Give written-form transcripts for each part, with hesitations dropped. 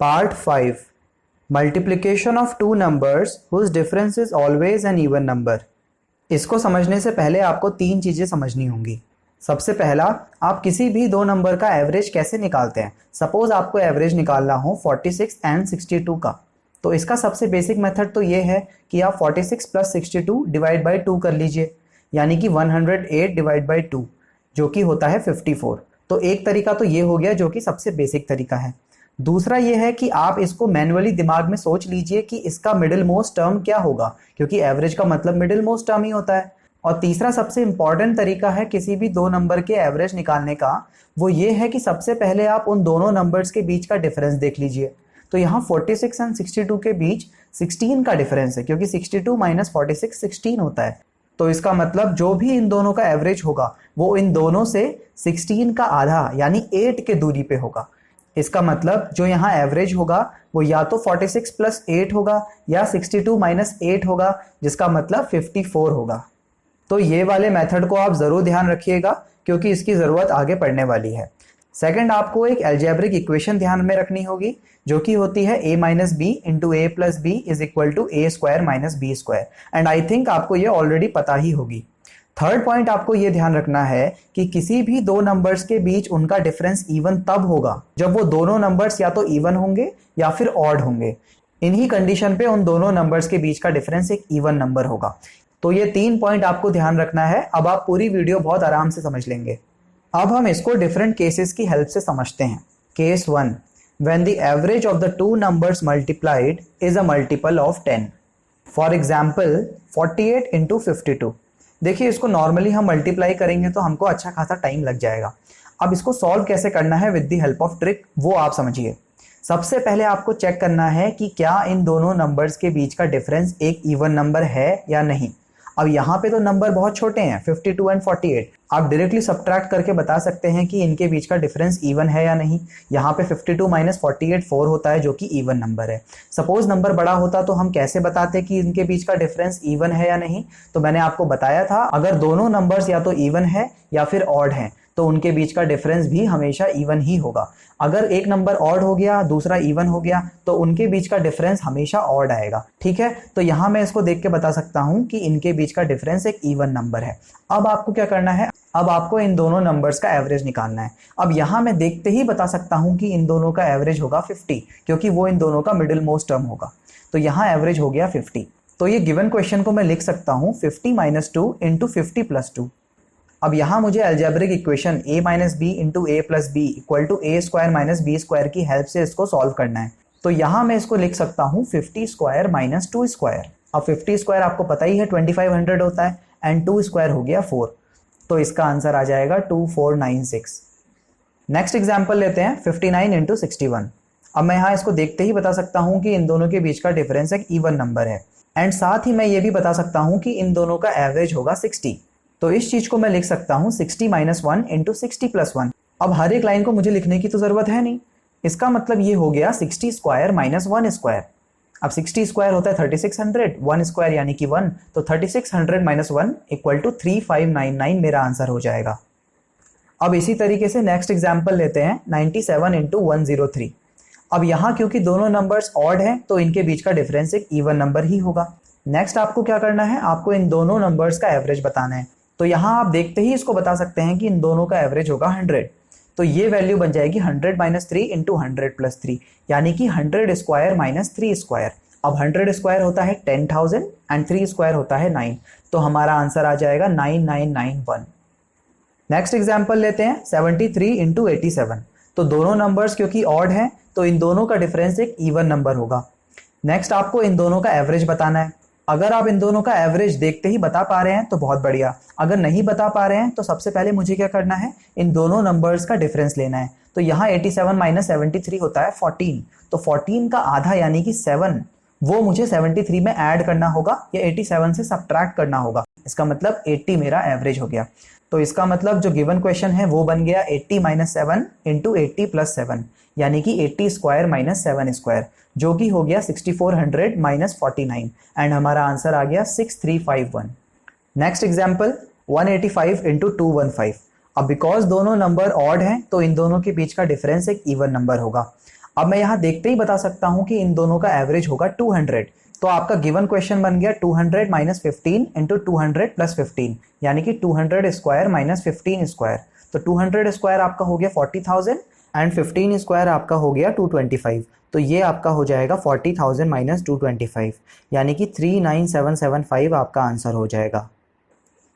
Part 5. Multiplication of two numbers whose difference is always an even number. इसको समझने से पहले आपको तीन चीज़ें समझनी होंगी। सबसे पहला, आप किसी भी दो नंबर का एवरेज कैसे निकालते हैं। सपोज आपको एवरेज निकालना हो 46 एंड 62 का, तो इसका सबसे बेसिक मेथड तो ये है कि आप 46 प्लस 62 डिवाइड बाई 2 कर लीजिए, यानी कि 108 डिवाइड बाई 2 जो कि होता है 54। तो एक तरीका तो ये हो गया जो कि सबसे बेसिक तरीका है। दूसरा ये है कि आप इसको मैन्युअली दिमाग में सोच लीजिए कि इसका मिडिल मोस्ट टर्म क्या होगा, क्योंकि एवरेज का मतलब मिडिल मोस्ट टर्म ही होता है। और तीसरा सबसे इंपॉर्टेंट तरीका है किसी भी दो नंबर के एवरेज निकालने का, वो ये है कि सबसे पहले आप उन दोनों नंबर्स के बीच का डिफरेंस देख लीजिए। तो यहाँ 46 एंड 62 के बीच 16 का डिफरेंस है, क्योंकि 62 माइनस 46 16 होता है। तो इसका मतलब जो भी इन दोनों का एवरेज होगा वो इन दोनों से 16 का आधा यानी 8 के दूरी पे होगा। इसका मतलब जो यहाँ एवरेज होगा वो या तो 46 प्लस 8 होगा या 62 माइनस 8 होगा, जिसका मतलब 54 होगा। तो ये वाले मेथड को आप ज़रूर ध्यान रखिएगा, क्योंकि इसकी ज़रूरत आगे पड़ने वाली है। सेकंड, आपको एक अलजेब्रिक इक्वेशन ध्यान में रखनी होगी, जो कि होती है a minus b into a plus b is equal to a square minus b square, and I think आपको ये ऑलरेडी पता ही होगी। थर्ड पॉइंट, आपको ये ध्यान रखना है कि किसी भी दो नंबर्स के बीच उनका डिफरेंस इवन तब होगा जब वो दोनों नंबर्स या तो इवन होंगे या फिर ऑड होंगे। इन्हीं कंडीशन पे उन दोनों नंबर्स के बीच का डिफरेंस एक इवन नंबर होगा। तो ये तीन पॉइंट आपको ध्यान रखना है। अब आप पूरी वीडियो बहुत आराम से समझ लेंगे। अब हम इसको डिफरेंट केसेस की हेल्प से समझते हैं। Case 1, when the average of the two numbers multiplied is a multiple of 10. For example, 48 into 52. देखिए, इसको नॉर्मली हम मल्टीप्लाई करेंगे तो हमको अच्छा खासा टाइम लग जाएगा। अब इसको सॉल्व कैसे करना है with the help of trick, वो आप समझिए। सबसे पहले आपको चेक करना है कि क्या इन दोनों नंबर्स के बीच का डिफरेंस एक इवन नंबर है या नहीं। अब यहाँ पे तो नंबर बहुत छोटे हैं, 52 एंड 48। आप डायरेक्टली सब्ट्रैक्ट करके बता सकते हैं कि इनके बीच का डिफरेंस इवन है या नहीं। यहाँ पे 52 माइनस 48 4 होता है, जो कि इवन नंबर है। सपोज नंबर बड़ा होता तो हम कैसे बताते कि इनके बीच का डिफरेंस इवन है या नहीं। तो मैंने आपको बताया था, अगर दोनों नंबर्स या तो इवन है या फिर ऑड हैं तो उनके बीच का डिफरेंस भी हमेशा इवन ही होगा। अगर एक नंबर ऑड हो गया दूसरा इवन हो गया तो उनके बीच का डिफरेंस हमेशा ऑड आएगा। ठीक है, तो यहाँ मैं इसको देख के बता सकता हूँ कि इनके बीच का डिफरेंस एक इवन नंबर है। अब आपको क्या करना है, अब आपको इन दोनों नंबर्स का एवरेज निकालना है। अब यहाँ मैं देखते ही बता सकता हूँ कि इन दोनों का एवरेज होगा 50, क्योंकि वो इन दोनों का मिडिल मोस्ट टर्म होगा। तो यहाँ एवरेज हो गया 50। तो ये गिवन क्वेश्चन को मैं लिख सकता हूँ 50 माइनस 2 इंटू 50 प्लस 2। अब यहाँ मुझे algebraic equation a minus b into a plus b equal to a square minus b square की हेल्प से इसको सॉल्व करना है। तो यहाँ मैं इसको लिख सकता हूँ 50 स्क्वायर माइनस 2 स्क्वायर। अब 50 स्क्वायर आपको पता ही है 2500 होता है, एंड 2 स्क्वायर हो गया 4। तो इसका आंसर आ जाएगा 2496। नेक्स्ट एग्जाम्पल लेते हैं 59 इंटू 61। अब मैं यहाँ इसको देखते ही बता सकता हूँ कि इन दोनों के बीच का डिफरेंस एक इवन नंबर है, एंड साथ ही मैं ये भी बता सकता हूँ कि इन दोनों का एवरेज होगा 60। तो इस चीज को मैं लिख सकता हूँ 60 माइनस 1 इंटू 60 प्लस 1। अब हर एक लाइन को मुझे लिखने की तो जरूरत है नहीं। इसका मतलब ये हो गया 60 स्क्वायर माइनस 1 स्क्वायर। अब 60 स्क्वायर होता है 3600, 1 स्क्वायर यानी कि 1, तो 3600 माइनस 1 इक्वल टू 3599 मेरा आंसर हो जाएगा। अब इसी तरीके से नेक्स्ट एग्जाम्पल लेते हैं 97 इंटू 103। अब यहाँ क्योंकि दोनों नंबर्स ऑड हैं तो इनके बीच का डिफरेंस एक इवन नंबर ही होगा। नेक्स्ट आपको क्या करना है, आपको इन दोनों नंबर्स का एवरेज बताना है। तो यहाँ आप देखते ही इसको बता सकते हैं कि इन दोनों का एवरेज होगा 100। तो ये वैल्यू बन जाएगी 100 माइनस 3 इंटू 100 प्लस 3, यानी कि 100 स्क्वायर माइनस 3 स्क्वायर। अब 100 स्क्वायर होता है 10,000 एंड 3 स्क्वायर होता है 9, तो हमारा आंसर आ जाएगा 9991। नेक्स्ट एग्जाम्पल लेते हैं 73 इंटू 87। तो दोनों नंबर्स क्योंकि ऑड हैं तो इन दोनों का डिफरेंस एक इवन नंबर होगा। नेक्स्ट आपको इन दोनों का एवरेज बताना है। अगर आप इन दोनों का एवरेज देखते ही बता पा रहे हैं तो बहुत बढ़िया, अगर नहीं बता पा रहे हैं तो सबसे पहले मुझे क्या करना है, इन दोनों नंबर्स का डिफरेंस लेना है। तो यहाँ 87 माइनस 73 होता है 14, तो 14 का आधा यानी कि 7 वो मुझे 73 में ऐड करना होगा या 87 से सब्ट्रैक्ट करना होगा। इसका मतलब 80 मेरा एवरेज हो गया। तो इसका मतलब जो गिवन क्वेश्चन है वो बन गया 80 माइनस 7 इंटू 80 प्लस 7, यानी कि 80 स्क्वायर माइनस 7 स्क्वायर, जो कि हो गया 6400 माइनस 49, एंड हमारा आंसर आ गया 6351। Next example 185 into 215। अब बिकॉज दोनों नंबर ऑड हैं तो इन दोनों के बीच का डिफरेंस एक इवन नंबर होगा। अब मैं यहाँ देखते ही बता सकता हूँ कि इन दोनों का एवरेज होगा 200। तो आपका गिवन क्वेश्चन बन गया 200 माइनस 15 इंटू 200 प्लस 15, यानी कि 200 स्क्वायर माइनस 15 स्क्वायर। तो 200 स्क्वायर आपका हो गया 40,000 एंड 15 स्क्वायर आपका हो गया 225। तो ये आपका हो जाएगा 40,000 माइनस 225, यानी कि 39775 आपका आंसर हो जाएगा।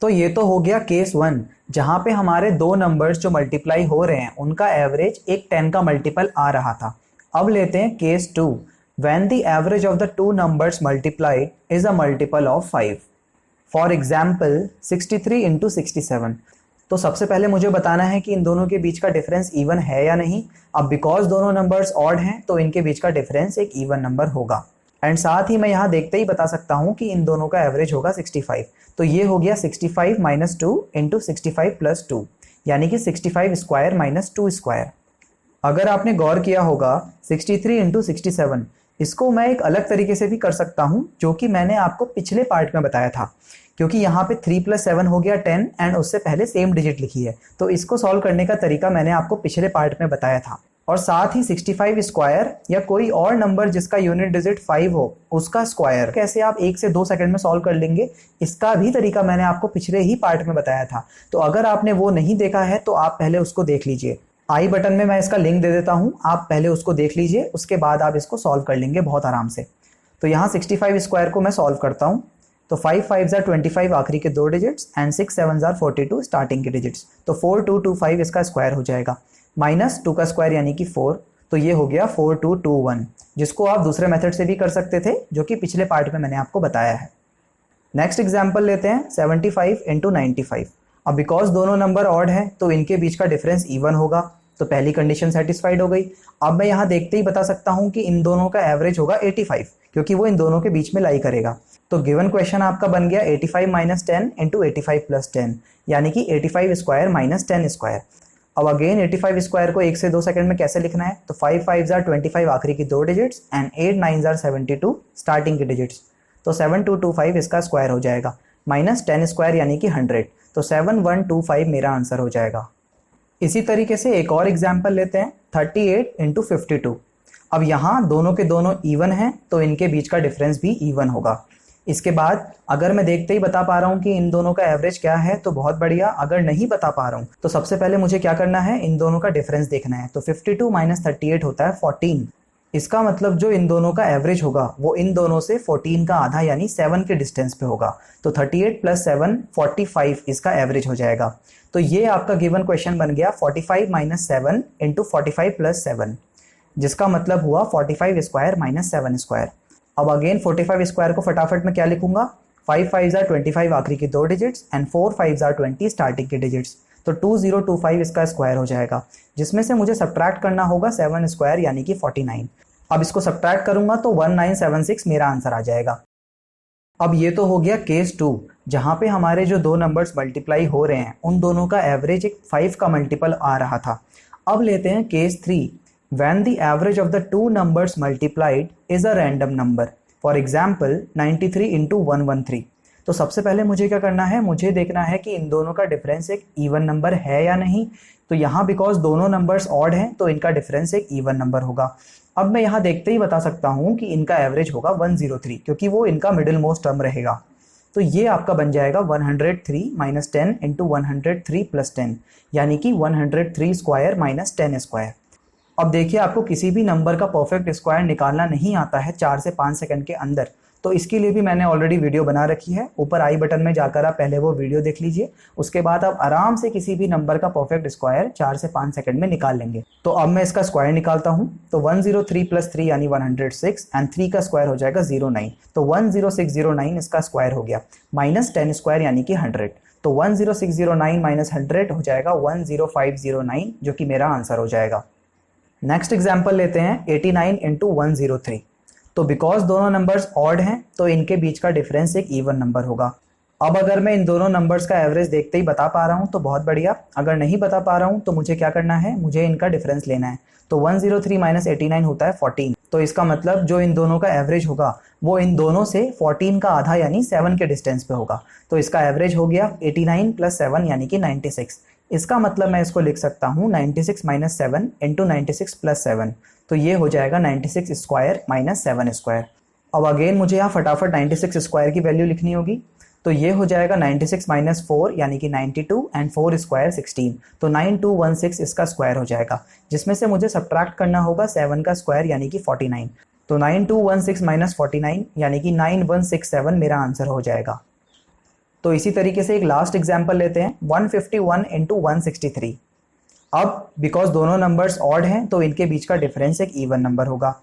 तो ये तो हो गया केस 1, जहाँ पे हमारे दो नंबर्स जो मल्टीप्लाई हो रहे हैं उनका एवरेज एक 10 का मल्टीपल आ रहा था। अब लेते हैं case 2, when the average of the two numbers multiplied is a multiple of 5. For example 63 into 67। तो सबसे पहले मुझे बताना है कि इन दोनों के बीच का डिफरेंस इवन है या नहीं। अब बिकॉज दोनों नंबर्स ऑड हैं तो इनके बीच का डिफरेंस एक इवन नंबर होगा। एंड साथ ही मैं यहाँ देखते ही बता सकता हूँ कि इन दोनों का एवरेज होगा 65। तो ये हो गया 65 माइनस 2 इंटू 65 प्लस 2, यानी कि 65 स्क्वायर माइनस 2 स्क्वायर। अगर आपने गौर किया होगा 63 इंटू 67, इसको मैं एक अलग तरीके से भी कर सकता हूं, जो कि मैंने आपको पिछले पार्ट में बताया था, क्योंकि यहाँ पे 3 प्लस 7 हो गया 10 एंड उससे पहले सेम डिजिट लिखी है। तो इसको सॉल्व करने का तरीका मैंने आपको पिछले पार्ट में बताया था। और साथ ही 65 स्क्वायर या कोई और नंबर जिसका यूनिट डिजिट 5 हो उसका स्क्वायर कैसे आप 1 से 2 सेकंड में सॉल्व कर लेंगे, इसका भी तरीका मैंने आपको पिछले ही पार्ट में बताया था। तो अगर आपने वो नहीं देखा है तो आप पहले उसको देख लीजिए। आई बटन में मैं इसका लिंक दे देता हूं, आप पहले उसको देख लीजिए, उसके बाद आप इसको सॉल्व कर लेंगे बहुत आराम से। तो यहाँ 65 स्क्वायर को मैं सॉल्व करता हूं। तो 5 5 25 आखिरी के 2 डिजिट्स एंड 6 7 42 स्टार्टिंग के डिजिट्स। तो 4225 इसका स्क्वायर हो जाएगा, माइनस 2 का स्क्वायर यानी कि 4। तो ये हो गया 4221, जिसको आप दूसरे मेथड से भी कर सकते थे, जो कि पिछले पार्ट में मैंने आपको बताया है। नेक्स्ट एग्जाम्पल लेते हैं 75 इंटू 95। अब बिकॉज दोनों नंबर ऑड है तो इनके बीच का डिफरेंस इवन होगा, तो पहली कंडीशन सेटिस्फाइड हो गई। अब मैं यहाँ देखते ही बता सकता हूँ कि इन दोनों का एवरेज होगा 85, क्योंकि वो इन दोनों के बीच में लाई करेगा। तो गिवन क्वेश्चन आपका बन गया 85 माइनस 10 इंटू 85 प्लस 10, यानी कि 85 स्क्वायर माइनस 10 स्क्वायर। अब अगेन 85 स्क्वायर को 1 से 2 सेकंड में कैसे लिखना है, तो 5 5 25 आखिरी की 2 डिजिट्स एंड 8 9 72 स्टार्टिंग की डिजिट्स। तो 7225 इसका स्क्वायर हो जाएगा, माइनस 10 स्क्वायर यानी कि 100। तो 7125 मेरा आंसर हो जाएगा। इसी तरीके से एक और एग्जाम्पल लेते हैं 38 इंटू 52। अब यहाँ दोनों के दोनों इवन हैं तो इनके बीच का डिफरेंस भी इवन होगा। इसके बाद अगर मैं देखते ही बता पा रहा हूँ कि इन दोनों का एवरेज क्या है तो बहुत बढ़िया, अगर नहीं बता पा रहा हूँ तो सबसे पहले मुझे क्या करना है, इन दोनों का डिफरेंस देखना है। तो 52 माइनस 38 होता है 14। इसका मतलब जो इन दोनों का एवरेज होगा वो इन दोनों से 14 का आधा यानी 7 के डिस्टेंस पे होगा। तो 38 प्लस 7 45 इसका एवरेज हो जाएगा। तो ये आपका गिवन क्वेश्चन बन गया 45 माइनस 7 इंटू 45 प्लस 7, जिसका मतलब हुआ 45 स्क्वायर माइनस 7 स्क्वायर। अब अगेन 45 स्क्वायर को फटाफट में क्या लिखूंगा, 5 5 25 आखिरी की 2 डिजिट्स एंड 4 5 20 स्टार्टिंग के डिजिट्स। तो 2025 इसका स्क्वायर हो जाएगा, जिसमें से मुझे सब्ट्रैक्ट करना होगा 7 स्क्वायर यानी कि 49। अब इसको सब्ट्रैक्ट करूंगा तो 1976 मेरा आंसर आ जाएगा। अब ये तो हो गया केस 2, जहां पे हमारे जो दो नंबर्स मल्टीप्लाई हो रहे हैं उन दोनों का एवरेज एक 5 का मल्टीपल आ रहा था। अब लेते हैं case 3, when the average of the two numbers multiplied is a random number, for example 93 into 113। तो सबसे पहले मुझे क्या करना है, मुझे देखना है कि इन दोनों का डिफरेंस एक इवन नंबर है या नहीं। तो यहाँ बिकॉज दोनों नंबर्स ऑड हैं तो इनका डिफरेंस एक इवन नंबर होगा। अब मैं यहाँ देखते ही बता सकता हूँ कि इनका एवरेज होगा 103, क्योंकि वो इनका मिडिल मोस्ट टर्म रहेगा। तो ये आपका बन जाएगा 103 माइनस 10 इंटू 103 प्लस 10, यानी कि 103 स्क्वायर माइनस 10 स्क्वायर। अब देखिए आपको किसी भी नंबर का परफेक्ट स्क्वायर निकालना नहीं आता है 4 से 5 सेकंड के अंदर, तो इसके लिए भी मैंने ऑलरेडी वीडियो बना रखी है। ऊपर आई बटन में जाकर आप पहले वो वीडियो देख लीजिए, उसके बाद आप आराम से किसी भी नंबर का परफेक्ट स्क्वायर 4 से 5 सेकंड में निकाल लेंगे। तो अब मैं इसका स्क्वायर निकालता हूँ। तो 103 प्लस 3 यानी 106 एंड 3 का स्क्वायर हो जाएगा 09। तो 10609 इसका स्क्वायर हो गया, माइनस 10 स्क्वायर यानी कि 100। तो 10609 माइनस 100 हो जाएगा 10509, जो कि मेरा आंसर हो जाएगा। नेक्स्ट एग्जाम्पल लेते हैं 89 इंटू 103। तो बिकॉज दोनों नंबर्स ऑड हैं तो इनके बीच का डिफरेंस एक इवन नंबर होगा। अब अगर मैं इन दोनों नंबर्स का एवरेज देखते ही बता पा रहा हूं तो बहुत बढ़िया, अगर नहीं बता पा रहा हूं तो मुझे क्या करना है, मुझे इनका डिफरेंस लेना है। तो 103 माइनस 89 होता है 14। तो इसका मतलब जो इन दोनों का एवरेज होगा वो इन दोनों से 14 का आधा यानी 7 के डिस्टेंस पे होगा। तो इसका एवरेज हो गया 89 प्लस 7 यानी कि 96, इसका मतलब मैं इसको लिख सकता हूँ 96 माइनस 7 इंटू 96 प्लस 7, तो ये हो जाएगा 96 स्क्वायर माइनस 7 स्क्वायर। अब अगेन मुझे यहाँ फटाफट 96 स्क्वायर की वैल्यू लिखनी होगी, तो ये हो जाएगा 96 माइनस 4 यानी कि 92 एंड 4 स्क्वायर 16, तो 9216 इसका स्क्वायर हो जाएगा, जिसमें से मुझे सब्ट्रैक्ट करना होगा 7 का स्क्वायर यानी कि 49, तो 9216 माइनस 49 यानी कि 9167 मेरा आंसर हो जाएगा। तो इसी तरीके से एक लास्ट एग्जाम्पल लेते हैं 151 इंटू 163। अब बिकॉज दोनों नंबर्स ऑड हैं तो इनके बीच का डिफरेंस एक इवन नंबर होगा।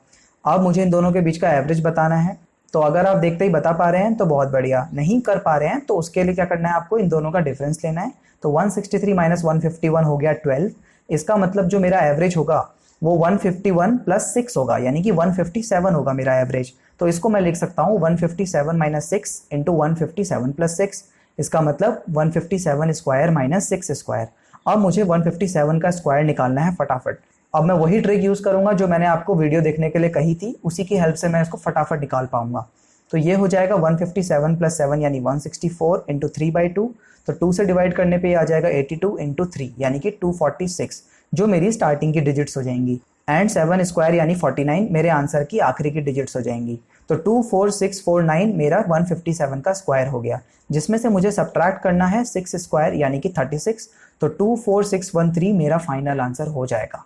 अब मुझे इन दोनों के बीच का एवरेज बताना है, तो अगर आप देखते ही बता पा रहे हैं तो बहुत बढ़िया, नहीं कर पा रहे हैं तो उसके लिए क्या करना है, आपको इन दोनों का डिफरेंस लेना है। तो 163 माइनस 151 हो गया 12, इसका मतलब जो मेरा एवरेज होगा वो 151 प्लस 6 होगा यानी कि 157 होगा मेरा एवरेज। तो इसको मैं लिख सकता हूँ 157 माइनस 6 इंटू 157 प्लस 6, इसका मतलब 157 स्क्वायर माइनस 6 स्क्वायर। अब मुझे 157 का स्क्वायर निकालना है फटाफट। अब मैं वही ट्रिक यूज़ करूंगा जो मैंने आपको वीडियो देखने के लिए कही थी, उसी की हेल्प से मैं इसको फटाफट निकाल पाऊंगा। तो ये हो जाएगा 157 प्लस 7 यानी 164 इंटू 3/2, तो 2 से डिवाइड करने पे आ जाएगा 82 इंटू 3 यानी कि 246, जो मेरी स्टार्टिंग की डिजिट्स हो जाएंगी, एंड 7 स्क्वायर यानी 49 मेरे आंसर की आखिरी की डिजिट्स हो जाएंगी। तो 24649 मेरा 157 का स्क्वायर हो गया, जिसमें से मुझे सब्ट्रैक्ट करना है 6 स्क्वायर यानी कि 36, तो 24613 मेरा फाइनल आंसर हो जाएगा।